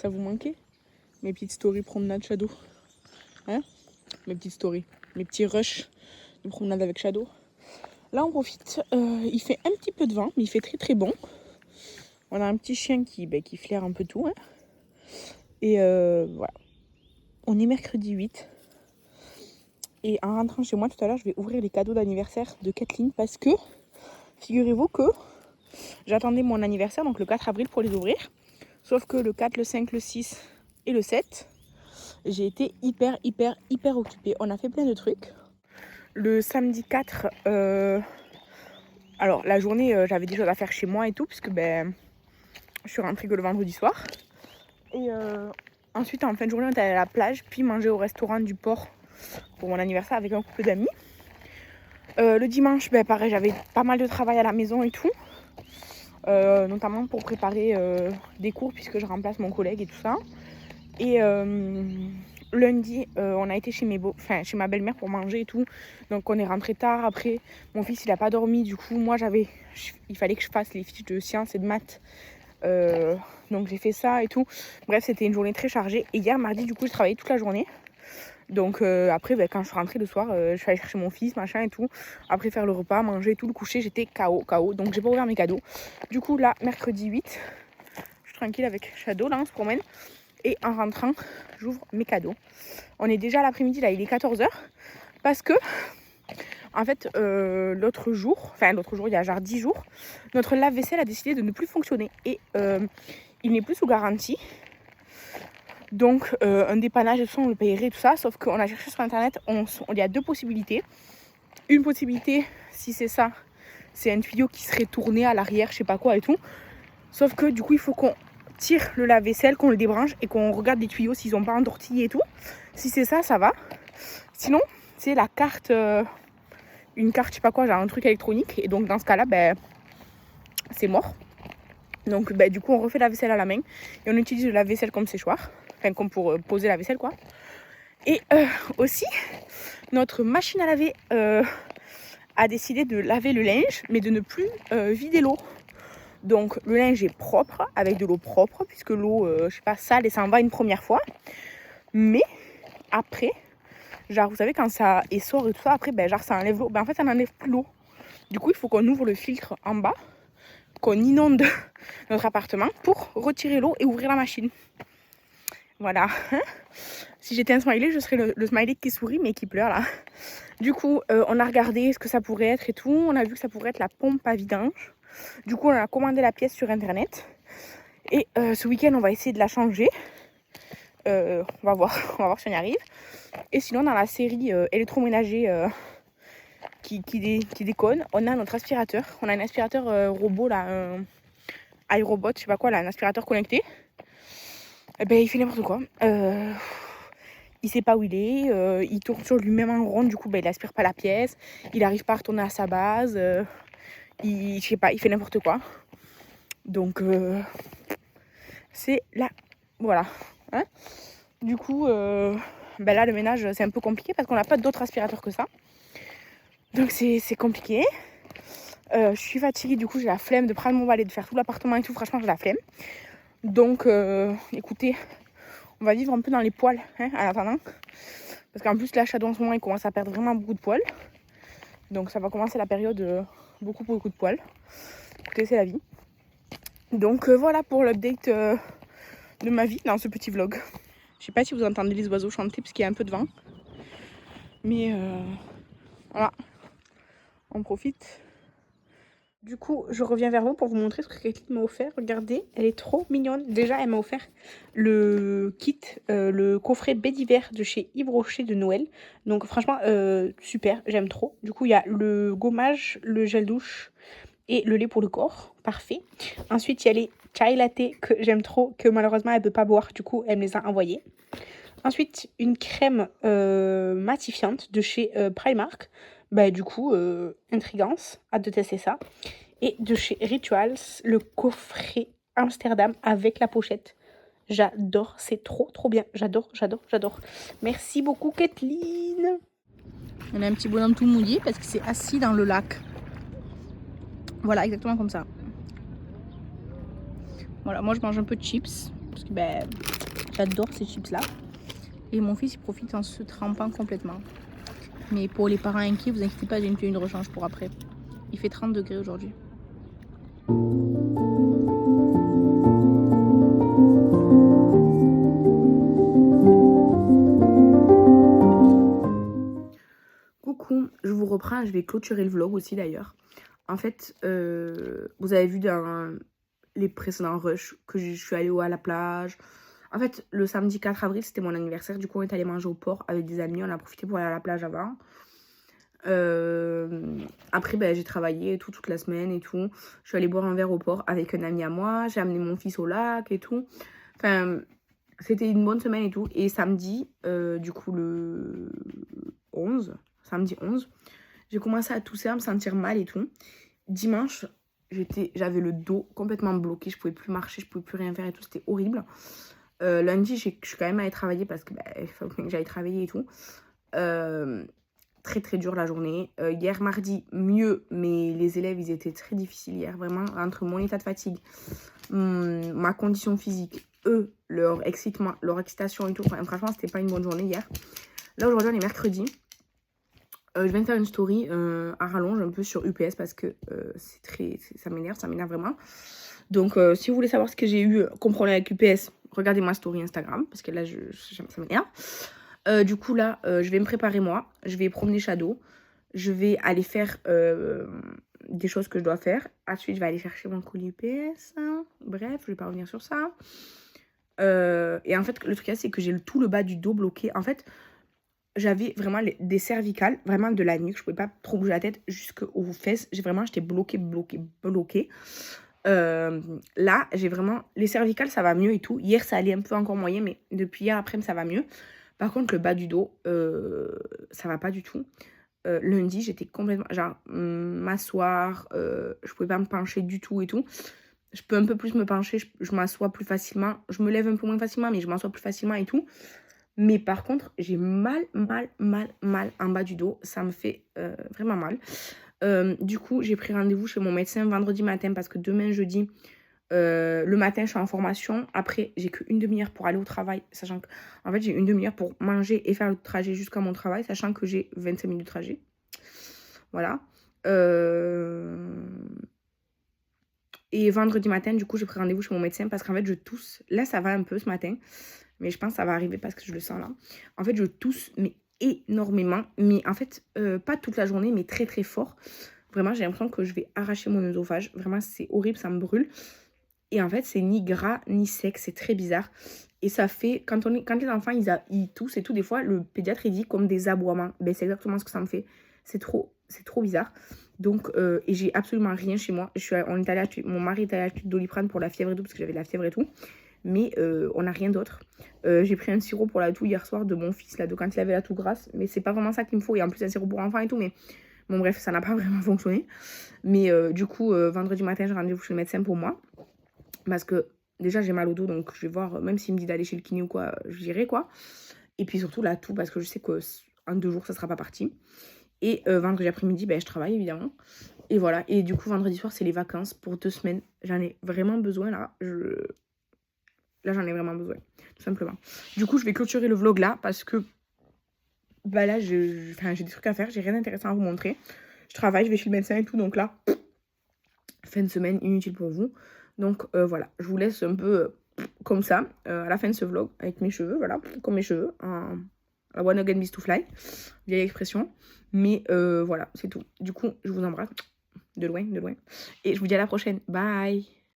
Ça vous manquait? Mes petites stories promenade Shadow. Hein? Mes petites stories. Mes petits rushs de promenade avec Shadow. Là, on profite. Il fait un petit peu de vent, mais il fait très très bon. On a un petit chien qui flaire un peu tout. Hein. Et voilà. On est mercredi 8. Et en rentrant chez moi tout à l'heure, je vais ouvrir les cadeaux d'anniversaire de Kathleen parce que, figurez-vous que j'attendais mon anniversaire, donc le 4 avril pour les ouvrir. Sauf que le 4, le 5, le 6 et le 7, j'ai été hyper occupée. On a fait plein de trucs. Le samedi 4, alors la journée, j'avais des choses à faire chez moi et tout, puisque je suis rentrée que le vendredi soir. Et ensuite, en fin de journée, on est allé à la plage, puis manger au restaurant du port pour mon anniversaire avec un couple d'amis. Le dimanche, pareil, j'avais pas mal de travail à la maison et tout. Notamment pour préparer des cours, puisque je remplace mon collègue et tout ça. Et lundi, on a été chez ma belle-mère pour manger et tout. Donc on est rentré tard. Après, mon fils, il a pas dormi. Du coup, moi, il fallait que je fasse les fiches de sciences et de maths. Donc j'ai fait ça et tout. Bref, c'était une journée très chargée. Et hier, mardi, du coup, j'ai travaillé toute la journée. Donc après, quand je suis rentrée le soir, je suis allée chercher mon fils, machin et tout. Après faire le repas, manger et tout, le coucher, j'étais KO. Donc j'ai pas ouvert mes cadeaux. Du coup, là, mercredi 8, je suis tranquille avec Shadow, là, on se promène. Et en rentrant, j'ouvre mes cadeaux. On est déjà à l'après-midi, là, il est 14h. Parce que, en fait, l'autre jour, il y a genre 10 jours, notre lave-vaisselle a décidé de ne plus fonctionner. Et il n'est plus sous garantie. Donc, un dépannage et tout ça, on le payerait et tout ça. Sauf qu'on a cherché sur Internet, il y a deux possibilités. Une possibilité, si c'est ça, c'est un tuyau qui serait tourné à l'arrière, je sais pas quoi et tout. Sauf que, du coup, il faut qu'on tire le lave-vaisselle, qu'on le débranche et qu'on regarde les tuyaux s'ils n'ont pas entortillé et tout. Si c'est ça, ça va. Sinon, c'est la carte, une carte, je sais pas quoi, genre un truc électronique. Et donc, dans ce cas-là, c'est mort. Donc, du coup, on refait la vaisselle à la main et on utilise le lave-vaisselle comme séchoir. Enfin, comme pour poser la vaisselle, quoi. Et aussi, notre machine à laver a décidé de laver le linge, mais de ne plus vider l'eau. Donc, le linge est propre, avec de l'eau propre, puisque l'eau, je sais pas, sale et ça en va une première fois. Mais, après, genre, vous savez, quand ça essore et tout ça, après, ça enlève l'eau. En fait, ça n'enlève plus l'eau. Du coup, il faut qu'on ouvre le filtre en bas, qu'on inonde notre appartement pour retirer l'eau et ouvrir la machine. Voilà. Si j'étais un smiley, je serais le smiley qui sourit mais qui pleure là. Du coup, on a regardé ce que ça pourrait être et tout. On a vu que ça pourrait être la pompe à vidange. Du coup, on a commandé la pièce sur Internet. Et ce week-end, on va essayer de la changer. On va voir si on y arrive. Et sinon, dans la série électroménager qui déconne, on a notre aspirateur. On a un aspirateur robot là, un iRobot, je sais pas quoi, là, un aspirateur connecté. Il fait n'importe quoi. Il sait pas où il est. Il tourne sur lui-même en rond. Du coup, il aspire pas la pièce. Il n'arrive pas à retourner à sa base. Je sais pas, il fait n'importe quoi. Donc, c'est là. Voilà. Hein, du coup, là, le ménage, c'est un peu compliqué parce qu'on n'a pas d'autres aspirateurs que ça. Donc, c'est compliqué. Je suis fatiguée. Du coup, j'ai la flemme de prendre mon balai, de faire tout l'appartement et tout. Franchement, j'ai la flemme. Donc, écoutez, on va vivre un peu dans les poils en attendant. Parce qu'en plus, là, Shadow, en ce moment, il commence à perdre vraiment beaucoup de poils. Donc, ça va commencer la période beaucoup de poils. Écoutez, c'est la vie. Donc, voilà pour l'update de ma vie dans ce petit vlog. Je sais pas si vous entendez les oiseaux chanter parce qu'il y a un peu de vent. Mais voilà, on profite. Du coup, je reviens vers vous pour vous montrer ce que Kathleen m'a offert. Regardez, elle est trop mignonne. Déjà, elle m'a offert le kit, le coffret baie d'hiver de chez Yves Rocher de Noël. Donc franchement, super, j'aime trop. Du coup, il y a le gommage, le gel douche et le lait pour le corps. Parfait. Ensuite, il y a les chai latte que j'aime trop, que malheureusement, elle ne peut pas boire. Du coup, elle me les a envoyés. Ensuite, une crème matifiante de chez Primark. Du coup, intrigance, hâte de tester ça. Et de chez Rituals, le coffret Amsterdam avec la pochette. J'adore, c'est trop bien. J'adore. Merci beaucoup, Kathleen. On a un petit bonhomme tout mouillé parce qu'il s'est assis dans le lac. Voilà, exactement comme ça. Voilà, moi je mange un peu de chips. parce que ben, j'adore ces chips-là. Et mon fils, il profite en se trempant complètement. Mais pour les parents inquiets, vous inquiétez pas, j'ai une tenue de rechange pour après. Il fait 30 degrés aujourd'hui. Coucou, je vous reprends, je vais clôturer le vlog aussi d'ailleurs. En fait, vous avez vu dans les précédents rushs que je suis allée à la plage. En fait, le samedi 4 avril, c'était mon anniversaire. Du coup, on est allé manger au port avec des amis. On a profité pour aller à la plage avant. Après, ben, j'ai travaillé et tout, toute la semaine et tout. Je suis allée boire un verre au port avec un ami à moi. J'ai amené mon fils au lac et tout. Enfin, c'était une bonne semaine et tout. Et samedi, du coup, le 11, samedi 11, j'ai commencé à tousser, à me sentir mal et tout. Dimanche, j'avais le dos complètement bloqué. Je pouvais plus marcher, je pouvais plus rien faire et tout. C'était horrible. Lundi, je suis quand même allée travailler parce que il fallait que j'aille travailler et tout. Très très dur la journée. Hier mardi, mieux, mais les élèves, ils étaient très difficiles hier. Vraiment, entre mon état de fatigue, ma condition physique, eux, leur excitement, leur excitation et tout. Enfin, franchement, c'était pas une bonne journée hier. Là, aujourd'hui, on est mercredi. Je viens de faire une story à rallonge un peu sur UPS parce que ça m'énerve vraiment. Donc, si vous voulez savoir ce que j'ai eu comme problème avec UPS, regardez ma story Instagram parce que là, ça m'énerve. Du coup, là, je vais me préparer moi. Je vais promener Shadow. Je vais aller faire des choses que je dois faire. Ensuite, je vais aller chercher mon colis UPS. Bref, je vais pas revenir sur ça. Et en fait, le truc, c'est que j'ai tout le bas du dos bloqué. En fait, j'avais vraiment des cervicales, vraiment de la nuque. Je pouvais pas trop bouger la tête jusqu'aux fesses. J'étais bloquée. Là, j'ai vraiment... Les cervicales, ça va mieux et tout. Hier, ça allait un peu encore moyen, mais depuis hier après, ça va mieux. Par contre, le bas du dos, ça va pas du tout. Lundi, j'étais complètement... Genre, m'asseoir, je pouvais pas me pencher du tout et tout. Je peux un peu plus me pencher, je m'assois plus facilement. Je me lève un peu moins facilement, mais je m'assois plus facilement et tout. Mais par contre, j'ai mal en bas du dos. Ça me fait vraiment mal. Du coup, j'ai pris rendez-vous chez mon médecin vendredi matin parce que demain, jeudi, le matin, je suis en formation. Après, j'ai qu'une demi-heure pour aller au travail. Sachant que, en fait, j'ai une demi-heure pour manger et faire le trajet jusqu'à mon travail. Sachant que j'ai 25 minutes de trajet. Voilà. Et vendredi matin, du coup, j'ai pris rendez-vous chez mon médecin parce qu'en fait, je tousse. Là, ça va un peu ce matin. Mais je pense que ça va arriver parce que je le sens là. En fait, je tousse, mais énormément. Mais en fait, pas toute la journée, mais très très fort. Vraiment, j'ai l'impression que je vais arracher mon œsophage. Vraiment, c'est horrible, ça me brûle. Et en fait, c'est ni gras, ni sec. C'est très bizarre. Et ça fait... Quand les enfants, ils toussent et tout, des fois, le pédiatre, il dit comme des aboiements. Ben, c'est exactement ce que ça me fait. C'est trop bizarre. Donc, et j'ai absolument rien chez moi. Mon mari est allé acheter de Doliprane pour la fièvre et tout, parce que j'avais la fièvre et tout. Mais on n'a rien d'autre. J'ai pris un sirop pour la toux hier soir de mon fils, là, de quand il avait la toux grasse. Mais c'est pas vraiment ça qu'il me faut. Et en plus, un sirop pour enfants et tout. Mais bon, bref, ça n'a pas vraiment fonctionné. Mais du coup, vendredi matin, j'ai rendez-vous chez le médecin pour moi. Parce que déjà, j'ai mal au dos. Donc, je vais voir, même s'il me dit d'aller chez le kiné ou quoi, j'irai quoi. Et puis surtout, la toux, parce que je sais qu'en 2 jours, ça sera pas parti. Et vendredi après-midi, ben, je travaille évidemment. Et voilà. Et du coup, vendredi soir, c'est les vacances pour 2 semaines. J'en ai vraiment besoin là. Là, j'en ai vraiment besoin, tout simplement. Du coup, je vais clôturer le vlog là parce que bah là, j'ai des trucs à faire. J'ai rien d'intéressant à vous montrer. Je travaille, je vais chez le médecin et tout. Donc là, fin de semaine, inutile pour vous. Donc voilà, je vous laisse un peu comme ça à la fin de ce vlog avec mes cheveux. Voilà, comme mes cheveux. La one again beast to fly. Vieille expression. Mais voilà, c'est tout. Du coup, je vous embrasse de loin. Et je vous dis à la prochaine. Bye!